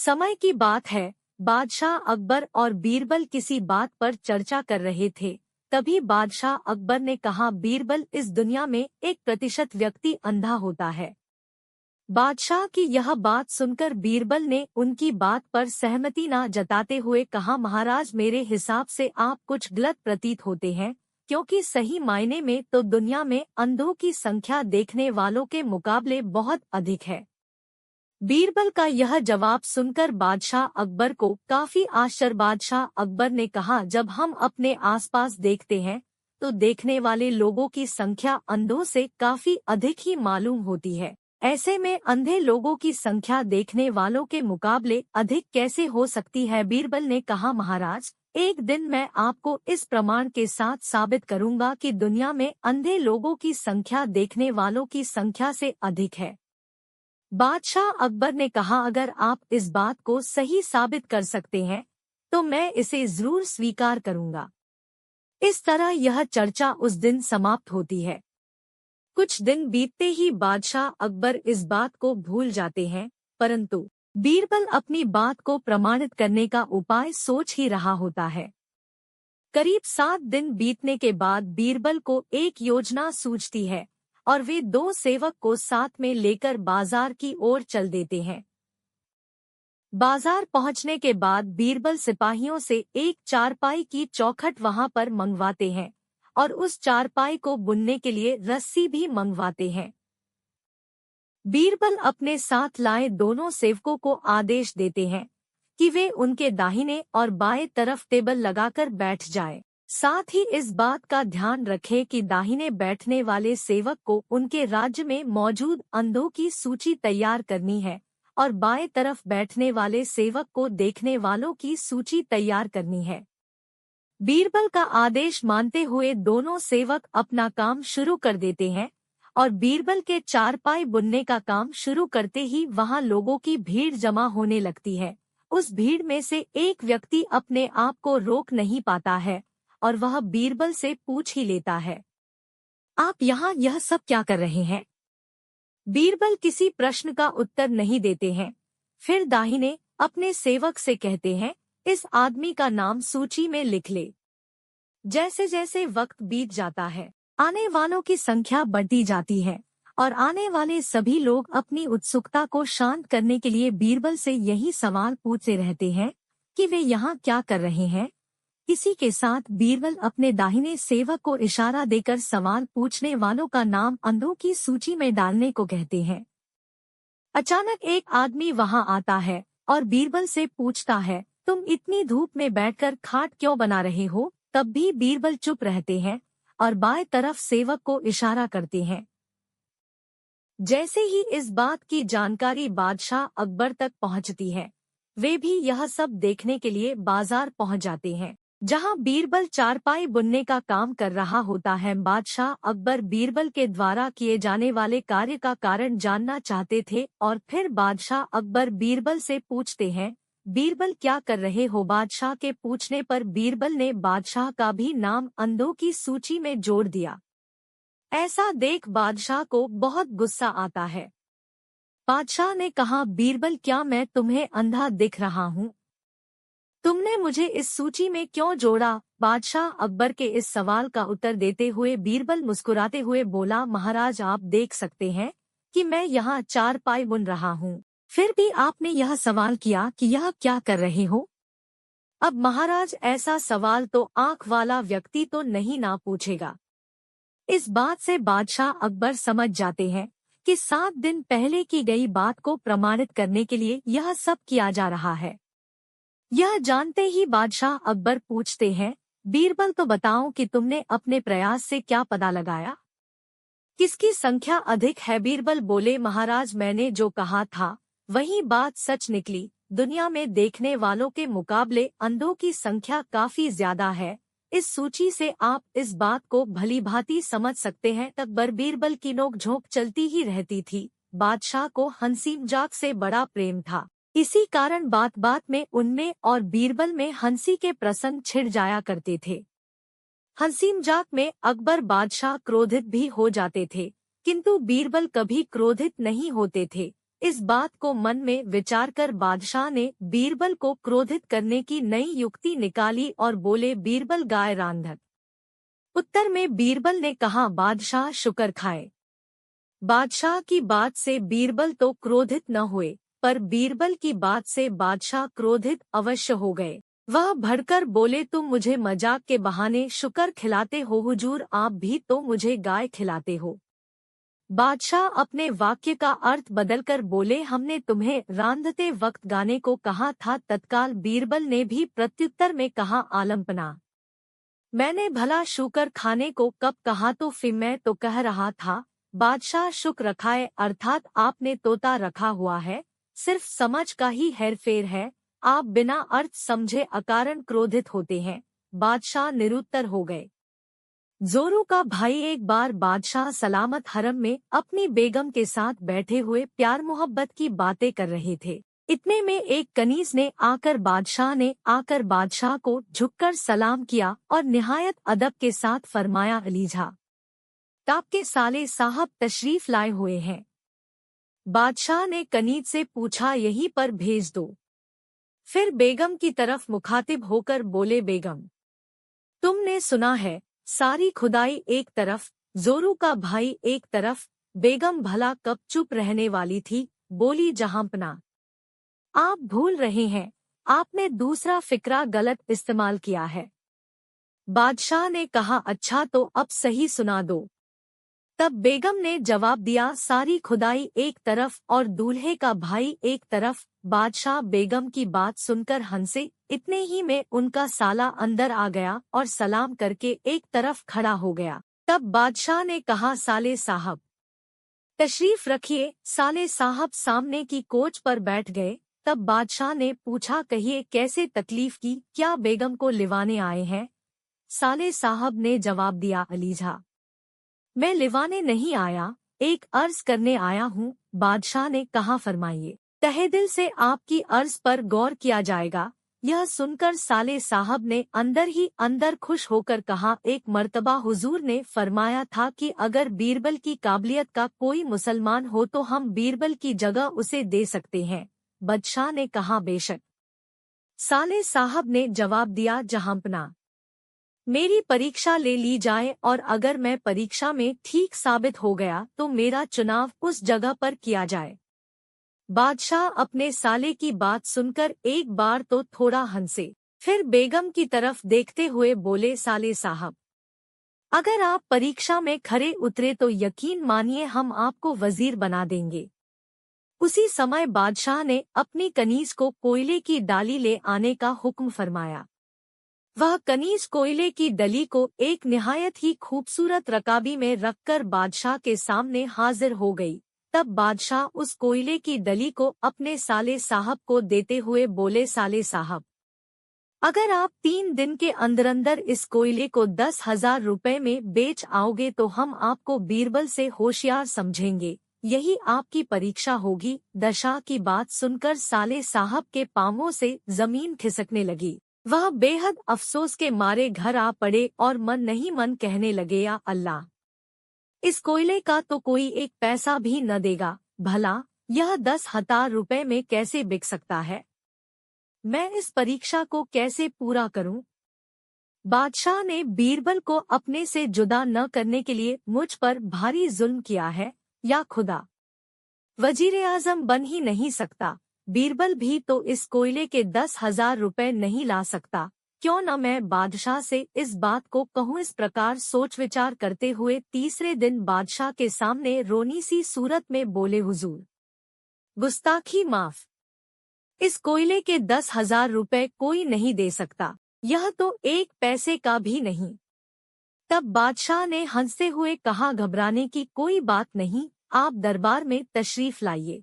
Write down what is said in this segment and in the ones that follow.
समय की बात है, बादशाह अकबर और बीरबल किसी बात पर चर्चा कर रहे थे। तभी बादशाह अकबर ने कहा, बीरबल, इस दुनिया में 1% व्यक्ति अंधा होता है। बादशाह की यह बात सुनकर बीरबल ने उनकी बात पर सहमति न जताते हुए कहा, महाराज, मेरे हिसाब से आप कुछ गलत प्रतीत होते हैं, क्योंकि सही मायने में तो दुनिया में अंधों की संख्या देखने वालों के मुकाबले बहुत अधिक है। बीरबल का यह जवाब सुनकर बादशाह अकबर को काफी आश्चर्य। बादशाह अकबर ने कहा, जब हम अपने आसपास देखते हैं तो देखने वाले लोगों की संख्या अंधों से काफी अधिक ही मालूम होती है। ऐसे में अंधे लोगों की संख्या देखने वालों के मुकाबले अधिक कैसे हो सकती है? बीरबल ने कहा, महाराज, एक दिन मैं आपको इस प्रमाण के साथ साबित करूंगा कि दुनिया में अंधे लोगों की संख्या देखने वालों की संख्या से अधिक है। बादशाह अकबर ने कहा, अगर आप इस बात को सही साबित कर सकते हैं तो मैं इसे जरूर स्वीकार करूंगा। इस तरह यह चर्चा उस दिन समाप्त होती है। कुछ दिन बीतते ही बादशाह अकबर इस बात को भूल जाते हैं, परंतु बीरबल अपनी बात को प्रमाणित करने का उपाय सोच ही रहा होता है। करीब 7 दिन बीतने के बाद बीरबल को एक योजना सूझती है और वे 2 सेवक को साथ में लेकर बाजार की ओर चल देते हैं। बाजार पहुंचने के बाद बीरबल सिपाहियों से एक चारपाई की चौखट वहां पर मंगवाते हैं और उस चारपाई को बुनने के लिए रस्सी भी मंगवाते हैं। बीरबल अपने साथ लाए दोनों सेवकों को आदेश देते हैं कि वे उनके दाहिने और बाएं तरफ टेबल लगाकर बैठ जाएं। साथ ही इस बात का ध्यान रखें कि दाहिने बैठने वाले सेवक को उनके राज्य में मौजूद अंधों की सूची तैयार करनी है और बाएं तरफ बैठने वाले सेवक को देखने वालों की सूची तैयार करनी है। बीरबल का आदेश मानते हुए दोनों सेवक अपना काम शुरू कर देते हैं और बीरबल के चारपाई बुनने का काम शुरू करते ही वहां लोगों की भीड़ जमा होने लगती है। उस भीड़ में से एक व्यक्ति अपने आप को रोक नहीं पाता है और वह बीरबल से पूछ ही लेता है, आप यहाँ यह सब क्या कर रहे हैं? बीरबल किसी प्रश्न का उत्तर नहीं देते हैं। फिर दाहिने अपने सेवक से कहते हैं, इस आदमी का नाम सूची में लिख ले। जैसे जैसे वक्त बीत जाता है, आने वालों की संख्या बढ़ती जाती है और आने वाले सभी लोग अपनी उत्सुकता को शांत करने के लिए बीरबल से यही सवाल पूछते रहते हैं कि वे यहाँ क्या कर रहे हैं। इसी के साथ बीरबल अपने दाहिने सेवक को इशारा देकर सवाल पूछने वालों का नाम अंधों की सूची में डालने को कहते हैं। अचानक एक आदमी वहां आता है और बीरबल से पूछता है, तुम इतनी धूप में बैठकर खाट क्यों बना रहे हो? तब भी बीरबल चुप रहते हैं और बाएं तरफ सेवक को इशारा करते हैं। जैसे ही इस बात की जानकारी बादशाह अकबर तक पहुंचती है, वे भी यह सब देखने के लिए बाजार पहुंच जाते हैं, जहां बीरबल चारपाई बुनने का काम कर रहा होता है। बादशाह अकबर बीरबल के द्वारा किए जाने वाले कार्य का कारण जानना चाहते थे और फिर बादशाह अकबर बीरबल से पूछते हैं, बीरबल क्या कर रहे हो? बादशाह के पूछने पर बीरबल ने बादशाह का भी नाम अंधों की सूची में जोड़ दिया। ऐसा देख बादशाह को बहुत गुस्सा आता है। बादशाह ने कहा, बीरबल, क्या मैं तुम्हें अंधा दिख रहा हूँ? तुमने मुझे इस सूची में क्यों जोड़ा? बादशाह अकबर के इस सवाल का उत्तर देते हुए बीरबल मुस्कुराते हुए बोला, महाराज, आप देख सकते हैं कि मैं यहाँ चारपाई बुन रहा हूँ, फिर भी आपने यह सवाल किया कि यह क्या कर रहे हो? अब महाराज, ऐसा सवाल तो आंख वाला व्यक्ति तो नहीं ना पूछेगा। इस बात से बादशाह अकबर समझ जाते हैं कि 7 दिन पहले की गई बात को प्रमाणित करने के लिए यह सब किया जा रहा है। यह जानते ही बादशाह अकबर पूछते हैं, बीरबल, तो बताओ कि तुमने अपने प्रयास से क्या पता लगाया? किसकी संख्या अधिक है? बीरबल बोले, महाराज, मैंने जो कहा था वही बात सच निकली। दुनिया में देखने वालों के मुकाबले अंधों की संख्या काफी ज्यादा है। इस सूची से आप इस बात को भलीभांति समझ सकते हैं। अकबर बीरबल की नोक-झोंक चलती ही रहती थी। बादशाह को हंसी मजाक से बड़ा प्रेम था, इसी कारण बात बात में उनमें और बीरबल में हंसी के प्रसंग छिड़ जाया करते थे। हंसी मजाक में अकबर बादशाह क्रोधित भी हो जाते थे, किंतु बीरबल कभी क्रोधित नहीं होते थे। इस बात को मन में विचार कर बादशाह ने बीरबल को क्रोधित करने की नई युक्ति निकाली और बोले, बीरबल गाय रांधक। उत्तर में बीरबल ने कहा, बादशाह शुक्र खाए। बादशाह की बात से बीरबल तो क्रोधित न हुए, पर बीरबल की बात से बादशाह क्रोधित अवश्य हो गए। वह भड़कर बोले, तुम मुझे मजाक के बहाने शुक्र खिलाते हो हुजूर, आप भी तो मुझे गाय खिलाते हो। बादशाह अपने वाक्य का अर्थ बदलकर बोले, हमने तुम्हें रांधते वक्त गाने को कहा था। तत्काल बीरबल ने भी प्रत्युत्तर में कहा, आलमपना, मैंने भला शुक्र खाने को कब कहा, तो फिर मैं तो कह रहा था बादशाह शुक्र खाए, अर्थात आपने तोता रखा हुआ है, सिर्फ समझ का ही हेरफेर है, आप बिना अर्थ समझे अकारण क्रोधित होते हैं। बादशाह निरुत्तर हो गए। जोरू का भाई एक बार बादशाह सलामत हरम में अपनी बेगम के साथ बैठे हुए प्यार मोहब्बत की बातें कर रहे थे। इतने में एक कनीज ने आकर बादशाह को झुककर सलाम किया और निहायत अदब के साथ फरमाया, अलीजा, आपके साले साहब तशरीफ लाए हुए हैं। बादशाह ने कनीज से पूछा, यहीं पर भेज दो। फिर बेगम की तरफ मुखातिब होकर बोले, बेगम, तुमने सुना है, सारी खुदाई एक तरफ, जोरू का भाई एक तरफ। बेगम भला कब चुप रहने वाली थी, बोली, जहांपना, आप भूल रहे हैं, आपने दूसरा फिक्रा गलत इस्तेमाल किया है। बादशाह ने कहा, अच्छा तो अब सही सुना दो। तब बेगम ने जवाब दिया, सारी खुदाई एक तरफ और दूल्हे का भाई एक तरफ। बादशाह बेगम की बात सुनकर हंसे। इतने ही में उनका साला अंदर आ गया और सलाम करके एक तरफ खड़ा हो गया। तब बादशाह ने कहा, साले साहब तशरीफ रखिए। साले साहब सामने की कोच पर बैठ गए। तब बादशाह ने पूछा, कहिए कैसे तकलीफ की, क्या बेगम को लिवाने आए हैं? साले साहब ने जवाब दिया, अलीजा, मैं लिवाने नहीं आया, एक अर्ज करने आया हूँ। बादशाह ने कहा, फरमाइए, तहे दिल से आपकी अर्ज पर गौर किया जाएगा। यह सुनकर साले साहब ने अंदर ही अंदर खुश होकर कहा, एक मर्तबा हुजूर ने फरमाया था कि अगर बीरबल की काबिलियत का कोई मुसलमान हो तो हम बीरबल की जगह उसे दे सकते हैं। बादशाह ने कहा, बेशक। साले साहब ने जवाब दिया, जहांपना, मेरी परीक्षा ले ली जाए और अगर मैं परीक्षा में ठीक साबित हो गया तो मेरा चुनाव उस जगह पर किया जाए। बादशाह अपने साले की बात सुनकर एक बार तो थोड़ा हंसे, फिर बेगम की तरफ देखते हुए बोले, साले साहब, अगर आप परीक्षा में खरे उतरे तो यकीन मानिए हम आपको वजीर बना देंगे। उसी समय बादशाह ने अपनी कनीज को कोयले की डाली ले आने का हुक्म फरमाया। वह कनीज कोयले की डली को एक निहायत ही खूबसूरत रकाबी में रखकर बादशाह के सामने हाजिर हो गई। तब बादशाह उस कोयले की डली को अपने साले साहब को देते हुए बोले, साले साहब, अगर आप 3 दिन के अंदर इस कोयले को 10,000 रुपए में बेच आओगे तो हम आपको बीरबल से होशियार समझेंगे, यही आपकी परीक्षा होगी। दशा की बात सुनकर साले साहब के पांवों से जमीन खिसकने लगी। वह बेहद अफसोस के मारे घर आ पड़े और मन नहीं मन कहने लगे, या अल्लाह, इस कोयले का तो कोई एक पैसा भी न देगा, भला यह 10,000 रुपए में कैसे बिक सकता है? मैं इस परीक्षा को कैसे पूरा करूं? बादशाह ने बीरबल को अपने से जुदा न करने के लिए मुझ पर भारी जुल्म किया है, या खुदा, वजीर आजम बन ही नहीं सकता। बीरबल भी तो इस कोयले के 10,000 रुपए नहीं ला सकता। क्यों न मैं बादशाह से इस बात को कहूँ। इस प्रकार सोच विचार करते हुए तीसरे दिन बादशाह के सामने रोनी सी सूरत में बोले, हुजूर, गुस्ताखी माफ, इस कोयले के 10,000 रुपए कोई नहीं दे सकता, यह तो एक पैसे का भी नहीं। तब बादशाह ने हंसते हुए कहा, घबराने की कोई बात नहीं, आप दरबार में तशरीफ लाइए।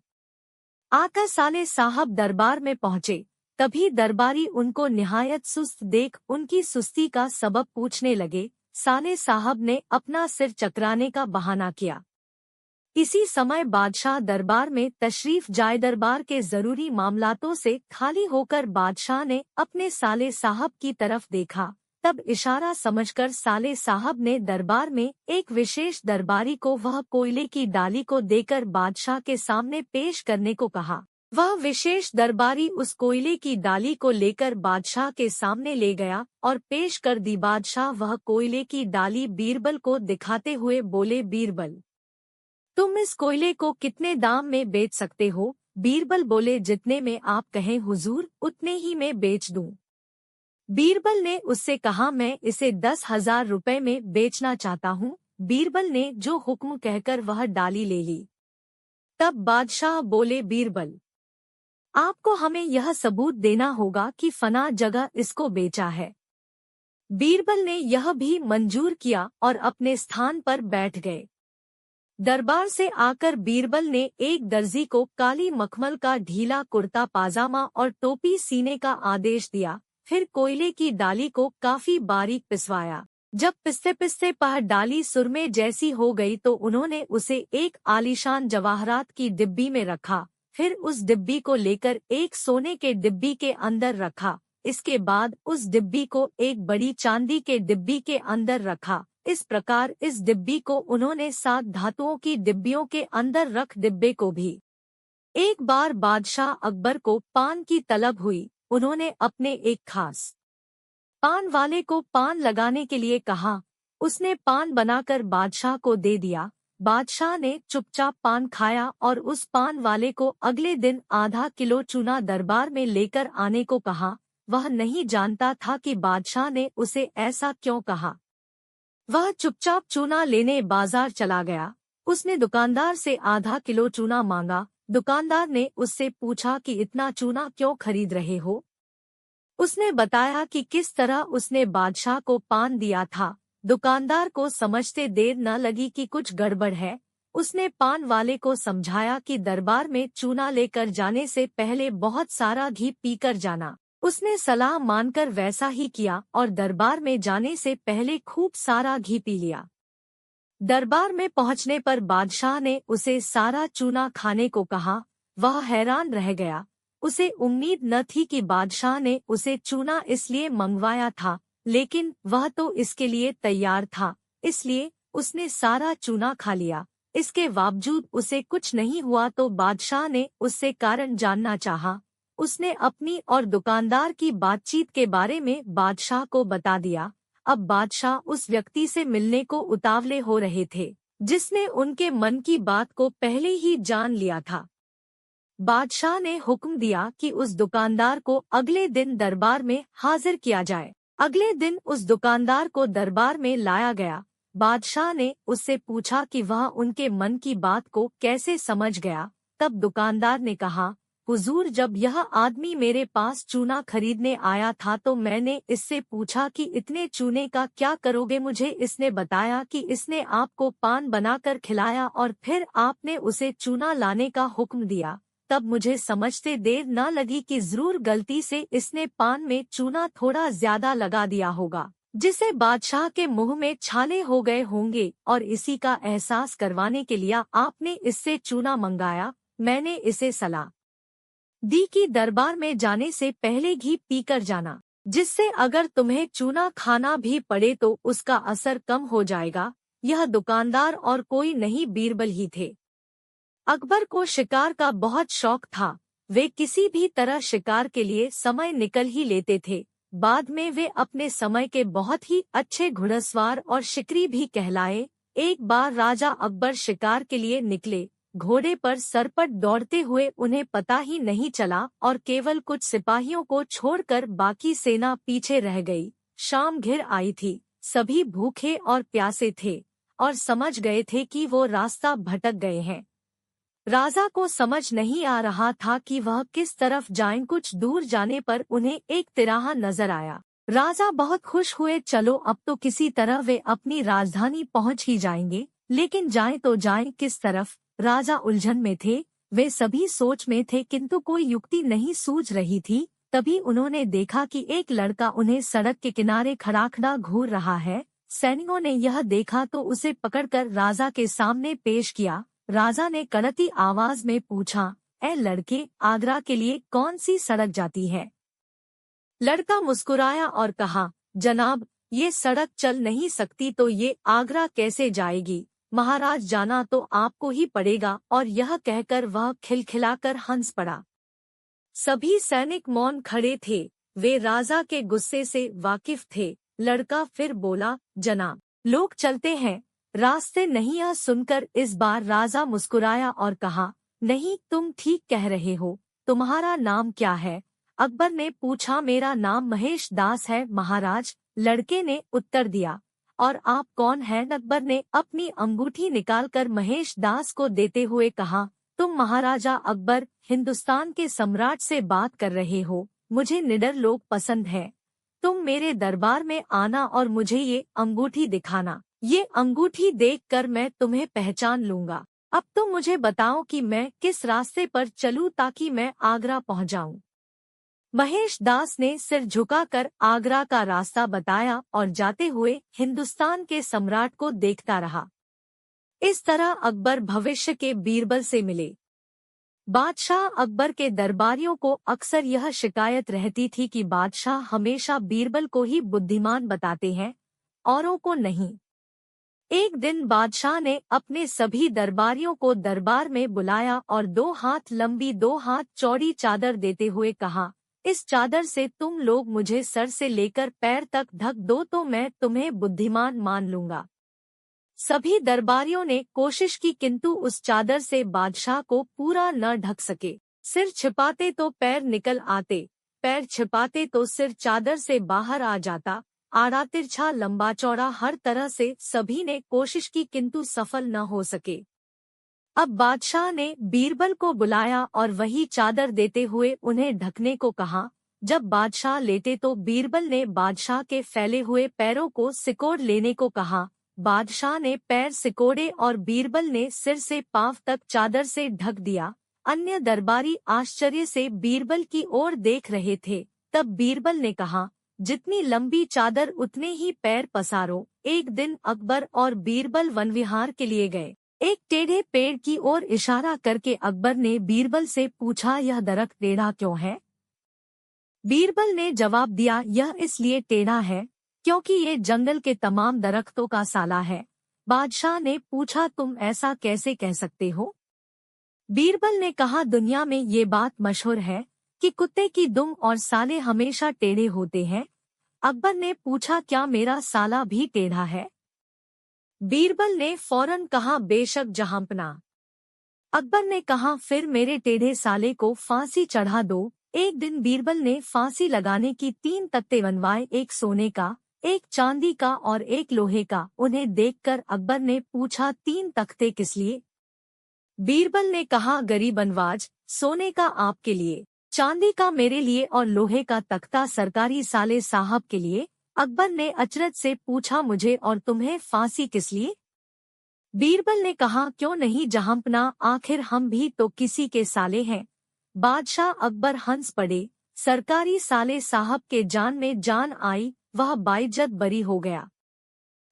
आकर साले साहब दरबार में पहुंचे। तभी दरबारी उनको निहायत सुस्त देख उनकी सुस्ती का सबब पूछने लगे। साले साहब ने अपना सिर चकराने का बहाना किया। इसी समय बादशाह दरबार में तशरीफ जाए। दरबार के जरूरी मामलातों से खाली होकर बादशाह ने अपने साले साहब की तरफ देखा। तब इशारा समझकर साले साहब ने दरबार में एक विशेष दरबारी को वह कोयले की डाली को देकर बादशाह के सामने पेश करने को कहा। वह विशेष दरबारी उस कोयले की डाली को लेकर बादशाह के सामने ले गया और पेश कर दी। बादशाह वह कोयले की डाली बीरबल को दिखाते हुए बोले, बीरबल, तुम इस कोयले को कितने दाम में बेच सकते हो? बीरबल बोले, जितने में आप कहें हुजूर, उतने ही में बेच दूं। बीरबल ने उससे कहा, मैं इसे 10,000 रुपए में बेचना चाहता हूँ। बीरबल ने जो हुक्म कहकर वह डाली ले ली। तब बादशाह बोले, बीरबल, आपको हमें यह सबूत देना होगा कि फना जगह इसको बेचा है। बीरबल ने यह भी मंजूर किया और अपने स्थान पर बैठ गए। दरबार से आकर बीरबल ने एक दर्जी को काली मखमल का ढीला कुर्ता पाजामा और टोपी सीने का आदेश दिया। फिर कोयले की डाली को काफी बारीक पिसवाया। जब पिसते पिसते वह डाली सुरमे जैसी हो गई तो उन्होंने उसे एक आलीशान जवाहरात की डिब्बी में रखा। फिर उस डिब्बी को लेकर एक सोने के डिब्बी के अंदर रखा। इसके बाद उस डिब्बी को एक बड़ी चांदी के डिब्बी के अंदर रखा। इस प्रकार इस डिब्बी को उन्होंने 7 धातुओं की डिब्बियों के अंदर रख डिब्बे को भी। एक बार बादशाह अकबर को पान की तलब हुई। उन्होंने अपने एक खास पान वाले को पान लगाने के लिए कहा। उसने पान बनाकर बादशाह को दे दिया। बादशाह ने चुपचाप पान खाया और उस पान वाले को अगले दिन आधा किलो चूना दरबार में लेकर आने को कहा। वह नहीं जानता था कि बादशाह ने उसे ऐसा क्यों कहा। वह चुपचाप चूना लेने बाजार चला गया। उसने दुकानदार से आधा किलो चूना मांगा। दुकानदार ने उससे पूछा कि इतना चूना क्यों खरीद रहे हो? उसने बताया कि किस तरह उसने बादशाह को पान दिया था। दुकानदार को समझते देर न लगी कि कुछ गड़बड़ है। उसने पान वाले को समझाया कि दरबार में चूना लेकर जाने से पहले बहुत सारा घी पीकर जाना। उसने सलाह मानकर वैसा ही किया और दरबार में जाने से पहले खूब सारा घी पी लिया। दरबार में पहुंचने पर बादशाह ने उसे सारा चूना खाने को कहा। वह हैरान रह गया। उसे उम्मीद न थी कि बादशाह ने उसे चूना इसलिए मंगवाया था, लेकिन वह तो इसके लिए तैयार था, इसलिए उसने सारा चूना खा लिया। इसके बावजूद उसे कुछ नहीं हुआ तो बादशाह ने उससे कारण जानना चाहा। उसने अपनी और दुकानदार की बातचीत के बारे में बादशाह को बता दिया। अब बादशाह उस व्यक्ति से मिलने को उतावले हो रहे थे, जिसने उनके मन की बात को पहले ही जान लिया था। बादशाह ने हुक्म दिया कि उस दुकानदार को अगले दिन दरबार में हाजिर किया जाए। अगले दिन उस दुकानदार को दरबार में लाया गया। बादशाह ने उससे पूछा कि वह उनके मन की बात को कैसे समझ गया। तब दुकानदार ने कहा, हुजूर, जब यह आदमी मेरे पास चूना खरीदने आया था तो मैंने इससे पूछा कि इतने चूने का क्या करोगे। मुझे इसने बताया कि इसने आपको पान बनाकर खिलाया और फिर आपने उसे चूना लाने का हुक्म दिया। तब मुझे समझते देर न लगी कि जरूर गलती से इसने पान में चूना थोड़ा ज्यादा लगा दिया होगा, जिसे बादशाह के मुंह में छाले हो गए होंगे और इसी का एहसास करवाने के लिए आपने इससे चूना मंगाया। मैंने इसे सलाह दी कि दरबार में जाने से पहले घी पीकर जाना, जिससे अगर तुम्हें चूना खाना भी पड़े तो उसका असर कम हो जाएगा। यह दुकानदार और कोई नहीं, बीरबल ही थे। अकबर को शिकार का बहुत शौक था। वे किसी भी तरह शिकार के लिए समय निकल ही लेते थे। बाद में वे अपने समय के बहुत ही अच्छे घुड़सवार और शिकारी भी कहलाए। एक बार राजा अकबर शिकार के लिए निकले। घोड़े पर सरपट दौड़ते हुए उन्हें पता ही नहीं चला और केवल कुछ सिपाहियों को छोड़कर बाकी सेना पीछे रह गई। शाम घिर आई थी। सभी भूखे और प्यासे थे और समझ गए थे कि वो रास्ता भटक गए हैं। राजा को समझ नहीं आ रहा था कि वह किस तरफ जाएं। कुछ दूर जाने पर उन्हें एक तिराहा नजर आया। राजा बहुत खुश हुए। चलो, अब तो किसी तरह वे अपनी राजधानी पहुंच ही जाएंगे, लेकिन जाएं तो जाएं किस तरफ? राजा उलझन में थे। वे सभी सोच में थे, किंतु कोई युक्ति नहीं सूझ रही थी। तभी उन्होंने देखा कि एक लड़का उन्हें सड़क के किनारे खड़ा घूर रहा है। सैनिकों ने यह देखा तो उसे पकड़कर राजा के सामने पेश किया। राजा ने कड़ती आवाज में पूछा, ए लड़के, आगरा के लिए कौन सी सड़क जाती है? लड़का मुस्कुराया और कहा, जनाब, ये सड़क चल नहीं सकती तो ये आगरा कैसे जाएगी? महाराज, जाना तो आपको ही पड़ेगा। और यह कहकर वह खिलखिलाकर हंस पड़ा। सभी सैनिक मौन खड़े थे, वे राजा के गुस्से से वाकिफ थे। लड़का फिर बोला, जनाब, लोग चलते हैं, रास्ते नहीं। यह सुनकर इस बार राजा मुस्कुराया और कहा, नहीं, तुम ठीक कह रहे हो। तुम्हारा नाम क्या है? अकबर ने पूछा। मेरा नाम महेश दास है महाराज, लड़के ने उत्तर दिया। और आप कौन हैं? अकबर ने अपनी अंगूठी निकालकर महेश दास को देते हुए कहा, तुम महाराजा अकबर, हिंदुस्तान के सम्राट से बात कर रहे हो। मुझे निडर लोग पसंद हैं। तुम मेरे दरबार में आना और मुझे ये अंगूठी दिखाना। ये अंगूठी देखकर मैं तुम्हें पहचान लूंगा। अब तो मुझे बताओ कि मैं किस रास्ते पर चलूं ताकि मैं आगरा पहुंच जाऊं। महेश दास ने सिर झुकाकर आगरा का रास्ता बताया और जाते हुए हिंदुस्तान के सम्राट को देखता रहा। इस तरह अकबर भविष्य के बीरबल से मिले। बादशाह अकबर के दरबारियों को अक्सर यह शिकायत रहती थी कि बादशाह हमेशा बीरबल को ही बुद्धिमान बताते हैं, औरों को नहीं। एक दिन बादशाह ने अपने सभी दरबारियों को दरबार में बुलाया और 2 हाथ लंबी 2 हाथ चौड़ी चादर देते हुए कहा, इस चादर से तुम लोग मुझे सर से लेकर पैर तक ढक दो तो मैं तुम्हें बुद्धिमान मान लूंगा। सभी दरबारियों ने कोशिश की किंतु उस चादर से बादशाह को पूरा न ढक सके। सिर छिपाते तो पैर निकल आते, पैर छिपाते तो सिर चादर से बाहर आ जाता। आड़ा तिरछा लंबा चौड़ा हर तरह से सभी ने कोशिश की किंतु सफल न हो सके। अब बादशाह ने बीरबल को बुलाया और वही चादर देते हुए उन्हें ढकने को कहा। जब बादशाह लेटे तो बीरबल ने बादशाह के फैले हुए पैरों को सिकोड़ लेने को कहा। बादशाह ने पैर सिकोड़े और बीरबल ने सिर से पांव तक चादर से ढक दिया। अन्य दरबारी आश्चर्य से बीरबल की ओर देख रहे थे। तब बीरबल ने कहा, जितनी लंबी चादर उतने ही पैर पसारो। एक दिन अकबर और बीरबल वनविहार के लिए गए। एक टेढ़े पेड़ की ओर इशारा करके अकबर ने बीरबल से पूछा, यह दरख्त टेढ़ा क्यों है? बीरबल ने जवाब दिया, यह इसलिए टेढ़ा है क्योंकि ये जंगल के तमाम दरख्तों का साला है। बादशाह ने पूछा, तुम ऐसा कैसे कह सकते हो? बीरबल ने कहा, दुनिया में ये बात मशहूर है कि कुत्ते की दुम और साले हमेशा टेढ़े होते हैं। अकबर ने पूछा, क्या मेरा साला भी टेढ़ा है? बीरबल ने फौरन कहा, बेशक जहांपना। अकबर ने कहा, फिर मेरे टेढ़े साले को फांसी चढ़ा दो। एक दिन बीरबल ने फांसी लगाने की 3 तख्ते बनवाए, एक सोने का, एक चांदी का और एक लोहे का। उन्हें देखकर अकबर ने पूछा, 3 तख्ते किस लिए? बीरबल ने कहा, गरीब नवाज, सोने का आपके लिए, चांदी का मेरे लिए और लोहे का तख्ता सरकारी साले साहब के लिए। अकबर ने अचरज से पूछा, मुझे और तुम्हें फांसी किस लिए? बीरबल ने कहा, क्यों नहीं जहांपना, आखिर हम भी तो किसी के साले हैं। बादशाह अकबर हंस पड़े। सरकारी साले साहब के जान में जान आई, वह बाइज्जत बरी हो गया।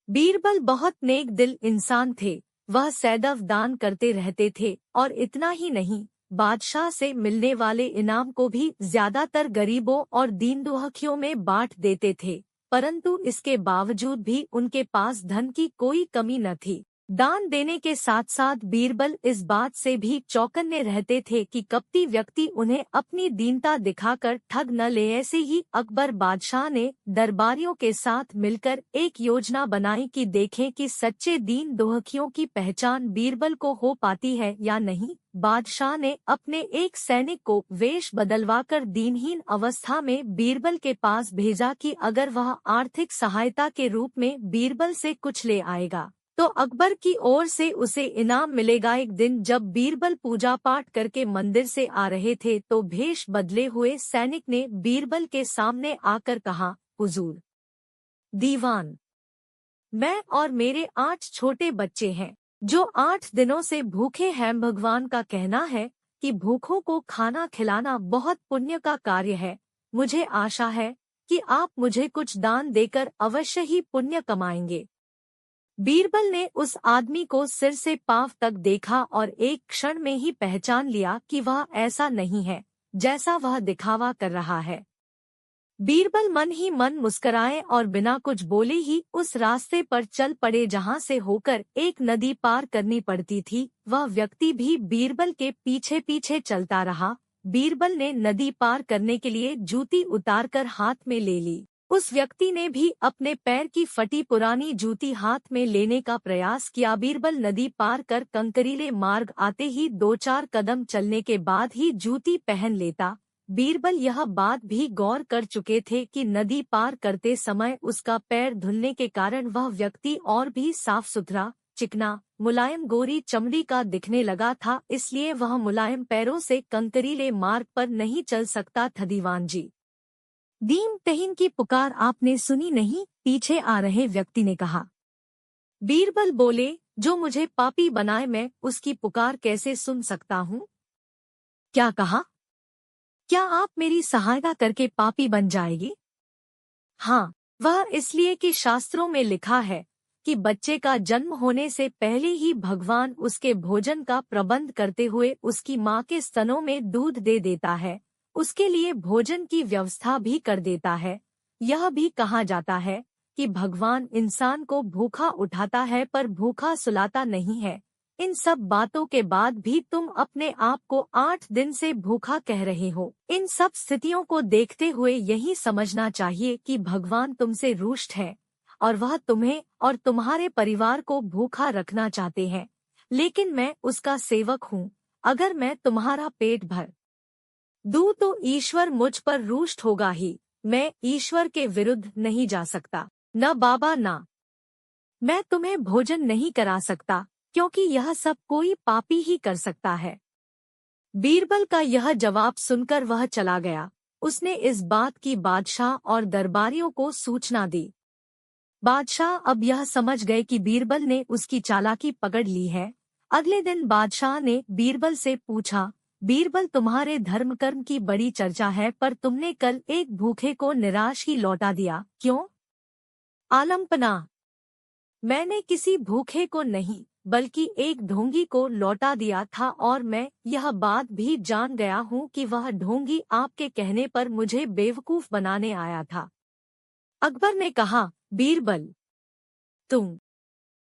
बीरबल बहुत नेक दिल इंसान थे, वह सैदव दान करते रहते थे और इतना ही नहीं, बादशाह से मिलने वाले इनाम को भी ज्यादातर गरीबों और दीन दुखियों में बांट देते थे। परंतु इसके बावजूद भी उनके पास धन की कोई कमी न थी। दान देने के साथ साथ बीरबल इस बात से भी चौकन्ने रहते थे कि कपटी व्यक्ति उन्हें अपनी दीनता दिखाकर ठग न ले। ऐसे ही अकबर बादशाह ने दरबारियों के साथ मिलकर एक योजना बनाई कि देखें कि सच्चे दीन दुखियों की पहचान बीरबल को हो पाती है या नहीं। बादशाह ने अपने एक सैनिक को वेश बदलवाकर दीनहीन अवस्था में बीरबल के पास भेजा कि अगर वह आर्थिक सहायता के रूप में बीरबल से कुछ ले आएगा तो अकबर की ओर से उसे इनाम मिलेगा। एक दिन जब बीरबल पूजा पाठ करके मंदिर से आ रहे थे तो भेष बदले हुए सैनिक ने बीरबल के सामने आकर कहा, हुजूर दीवान, मैं और मेरे 8 छोटे बच्चे हैं जो 8 दिनों से भूखे हैं। भगवान का कहना है कि भूखों को खाना खिलाना बहुत पुण्य का कार्य है। मुझे आशा है कि आप मुझे कुछ दान देकर अवश्य ही पुण्य कमाएंगे। बीरबल ने उस आदमी को सिर से पांव तक देखा और एक क्षण में ही पहचान लिया कि वह ऐसा नहीं है जैसा वह दिखावा कर रहा है। बीरबल मन ही मन मुस्कुराए और बिना कुछ बोले ही उस रास्ते पर चल पड़े जहाँ से होकर एक नदी पार करनी पड़ती थी। वह व्यक्ति भी बीरबल के पीछे पीछे चलता रहा। बीरबल ने नदी पार करने के लिए जूती उतारकर हाथ में ले ली। उस व्यक्ति ने भी अपने पैर की फटी पुरानी जूती हाथ में लेने का प्रयास किया। बीरबल नदी पार कर कंकरीले मार्ग आते ही 2-4 कदम चलने के बाद ही जूती पहन लेता। बीरबल यह बात भी गौर कर चुके थे कि नदी पार करते समय उसका पैर धुलने के कारण वह व्यक्ति और भी साफ सुथरा, चिकना, मुलायम गोरी चमड़ी का दिखने लगा था, इसलिए वह मुलायम पैरों से कंकरीले मार्ग पर नहीं चल सकता था। दीवान जी, दीन तहीन की पुकार आपने सुनी नहीं? पीछे आ रहे व्यक्ति ने कहा। बीरबल बोले, जो मुझे पापी बनाए मैं उसकी पुकार कैसे सुन सकता हूँ? क्या कहा? क्या आप मेरी सहायता करके पापी बन जाएगी? हाँ, वह इसलिए कि शास्त्रों में लिखा है कि बच्चे का जन्म होने से पहले ही भगवान उसके भोजन का प्रबंध करते हुए उसकी माँ के स्तनों में दूध दे देता है, उसके लिए भोजन की व्यवस्था भी कर देता है। यह भी कहा जाता है कि भगवान इंसान को भूखा उठाता है पर भूखा सुलाता नहीं है। इन सब बातों के बाद भी तुम अपने आप को 8 दिन से भूखा कह रहे हो। इन सब स्थितियों को देखते हुए यही समझना चाहिए कि भगवान तुमसे रुष्ट है और वह तुम्हें और तुम्हारे परिवार को भूखा रखना चाहते हैं। लेकिन मैं उसका सेवक हूँ। अगर मैं तुम्हारा पेट भर दूँ तो ईश्वर मुझ पर रुष्ट होगा ही। मैं ईश्वर के विरुद्ध नहीं जा सकता। न बाबा ना मैं तुम्हें भोजन नहीं करा सकता, क्योंकि यह सब कोई पापी ही कर सकता है। बीरबल का यह जवाब सुनकर वह चला गया। उसने इस बात की बादशाह और दरबारियों को सूचना दी। बादशाह अब यह समझ गए कि बीरबल ने उसकी चालाकी पकड़ ली है। अगले दिन बादशाह ने बीरबल से पूछा, बीरबल तुम्हारे धर्म कर्म की बड़ी चर्चा है पर तुमने कल एक भूखे को निराश ही लौटा दिया, क्यों? आलमपना, मैंने किसी भूखे को नहीं बल्कि एक ढोंगी को लौटा दिया था और मैं यह बात भी जान गया हूँ कि वह ढोंगी आपके कहने पर मुझे बेवकूफ बनाने आया था। अकबर ने कहा, बीरबल, तुम